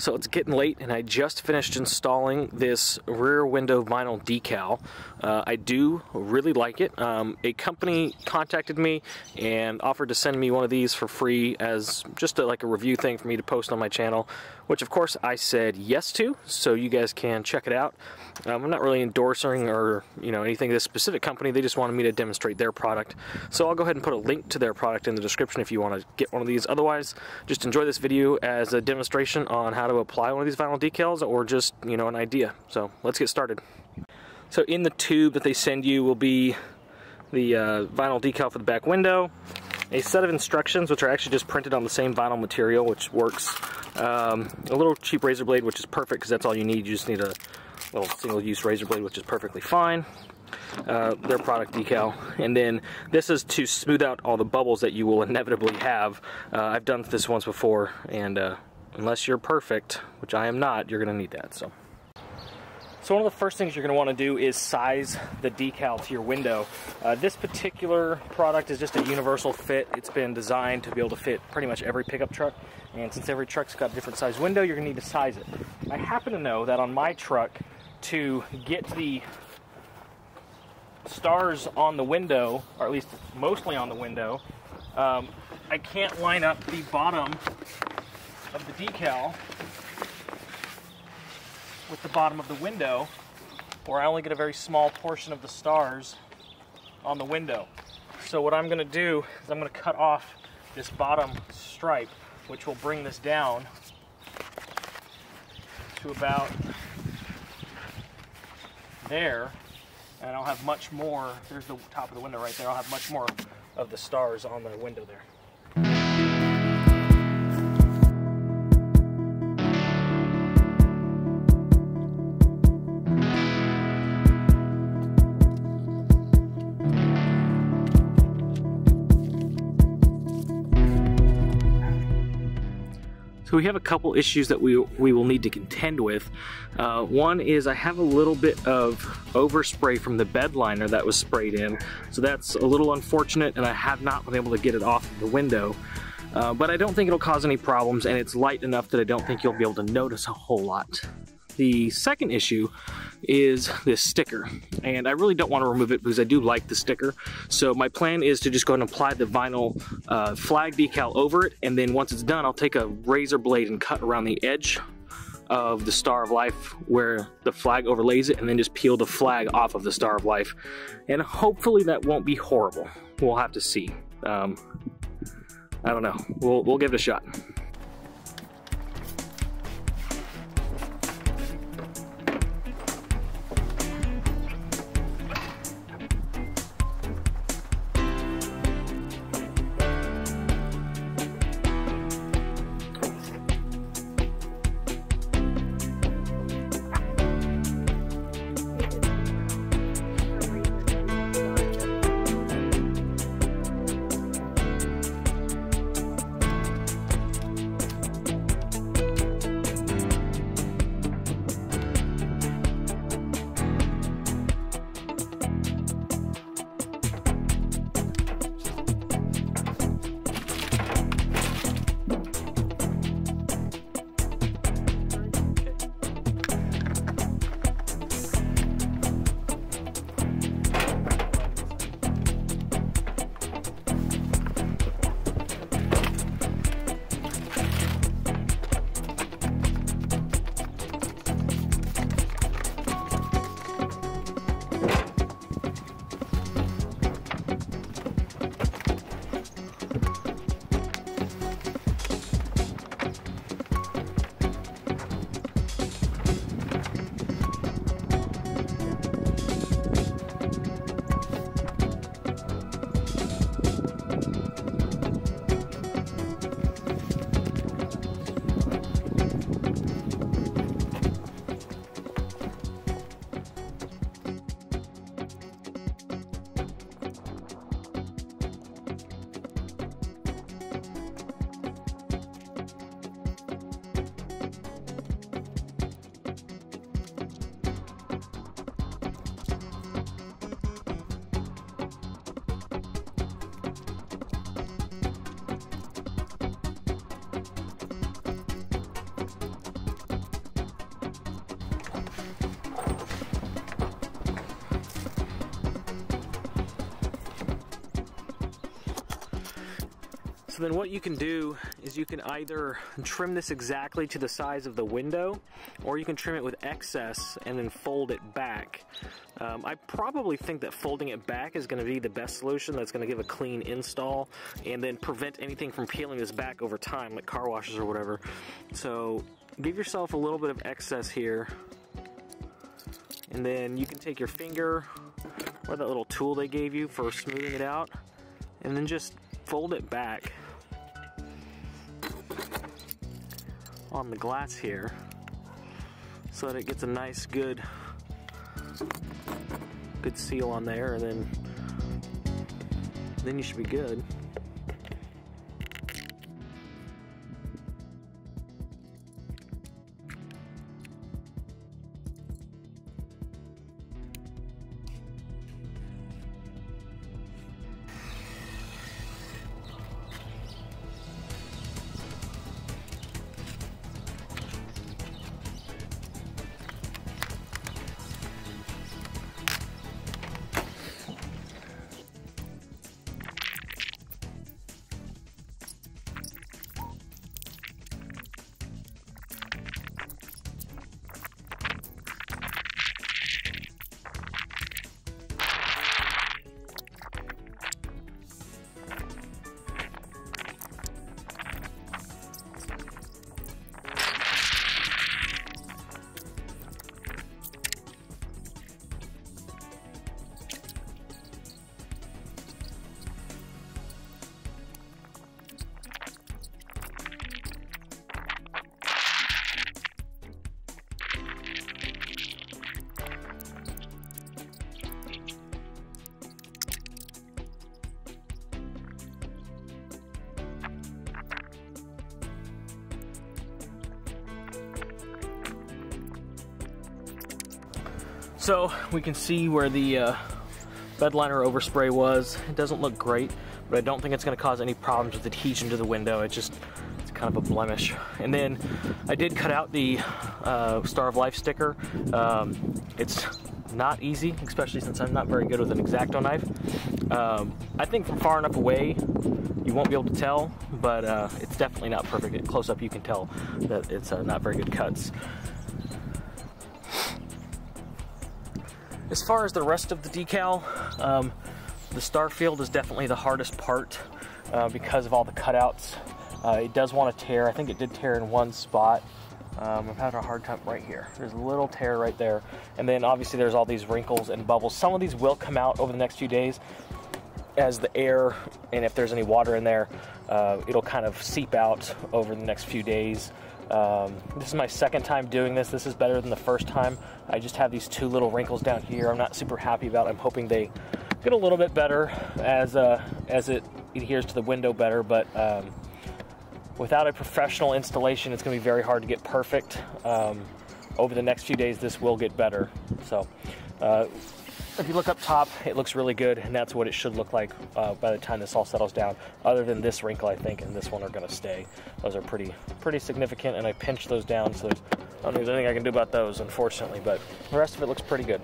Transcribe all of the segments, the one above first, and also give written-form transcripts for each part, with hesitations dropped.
So it's getting late and I just finished installing this rear window vinyl decal. I do really like it. A company contacted me and offered to send me one of these for free as just like a review thing for me to post on my channel, which of course I said yes to, so you guys can check it out. I'm not really endorsing or anything this specific company. They just wanted me to demonstrate their product. So I'll go ahead and put a link to their product in the description if you want to get one of these. Otherwise, just enjoy this video as a demonstration on how to apply one of these vinyl decals, or just, an idea. So let's get started. So in the tube that they send you will be the vinyl decal for the back window, a set of instructions which are actually just printed on the same vinyl material, which works, a little cheap razor blade, which is perfect because that's all you need. You just need a little single-use razor blade, which is perfectly fine. Their product decal, and then this is to smooth out all the bubbles that you will inevitably have. I've done this once before, and unless you're perfect, which I am not, you're going to need that. So one of the first things you're going to want to do is size the decal to your window. This particular product is just a universal fit. It's been designed to be able to fit pretty much every pickup truck, and since every truck's got a different size window, you're going to need to size it. I happen to know that on my truck, to get the stars on the window, or at least mostly on the window, I can't line up the bottom of the decal with the bottom of the window, or I only get a very small portion of the stars on the window. So what I'm going to do is I'm going to cut off this bottom stripe, which will bring this down to about there, and I'll have much more. There's the top of the window right there. I'll have much more of the stars on the window there. So we have a couple issues that we will need to contend with. One is I have a little bit of overspray from the bed liner that was sprayed in, so that's a little unfortunate, and I have not been able to get it off of the window. But I don't think it'll cause any problems, and it's light enough that I don't think you'll be able to notice a whole lot. The second issue is this sticker, and I really don't want to remove it because I do like the sticker. So my plan is to just go ahead and apply the vinyl flag decal over it, and then once it's done, I'll take a razor blade and cut around the edge of the Star of Life where the flag overlays it, and then just peel the flag off of the Star of Life. And hopefully that won't be horrible. We'll have to see. I don't know. We'll give it a shot. So then what you can do is you can either trim this exactly to the size of the window, or you can trim it with excess and then fold it back. I probably think that folding it back is going to be the best solution. That's going to give a clean install and then prevent anything from peeling this back over time, like car washes or whatever. So give yourself a little bit of excess here, and then you can take your finger or that little tool they gave you for smoothing it out, and then just fold it back on the glass here so that it gets a nice good seal on there, and then you should be good. So we can see where the bed liner overspray was. It doesn't look great, but I don't think it's going to cause any problems with adhesion to the window. It's kind of a blemish. And then I did cut out the Star of Life sticker. It's not easy, especially since I'm not very good with an X-Acto knife. I think from far enough away you won't be able to tell, but it's definitely not perfect. At close up you can tell that it's not very good cuts. As far as the rest of the decal, the Starfield is definitely the hardest part because of all the cutouts. It does want to tear. I think it did tear in one spot. I'm having a hard time right here. There's a little tear right there. And then obviously there's all these wrinkles and bubbles. Some of these will come out over the next few days as the air, and if there's any water in there, it'll kind of seep out over the next few days. This is my second time doing this. This is better than the first time. I just have these two little wrinkles down here I'm not super happy about. I'm hoping they get a little bit better as it adheres to the window better, but without a professional installation, it's going to be very hard to get perfect. Over the next few days, this will get better. So if you look up top, it looks really good, and that's what it should look like by the time this all settles down. Other than this wrinkle, I think, and this one are going to stay. Those are pretty significant, and I pinched those down, so I don't think there's anything I can do about those, unfortunately, but the rest of it looks pretty good.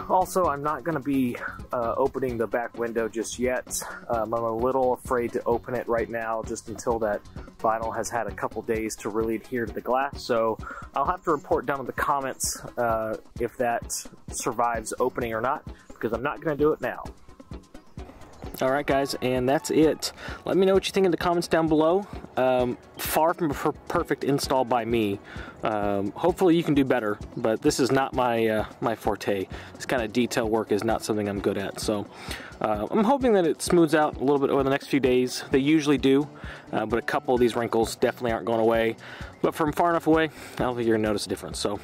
Also, I'm not going to be opening the back window just yet. I'm a little afraid to open it right now just until that vinyl has had a couple days to really adhere to the glass. So I'll have to report down in the comments if that survives opening or not, because I'm not going to do it now. Alright guys, and that's it. Let me know what you think in the comments down below. Far from a perfect install by me. Hopefully you can do better, but this is not my my forte. This kind of detail work is not something I'm good at. So I'm hoping that it smooths out a little bit over the next few days. They usually do, but a couple of these wrinkles definitely aren't going away. But from far enough away, I don't think you're going to notice a difference. So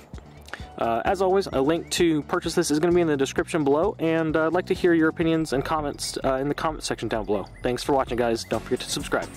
as always, a link to purchase this is going to be in the description below, and I'd like to hear your opinions and comments in the comment section down below. Thanks for watching, guys. Don't forget to subscribe.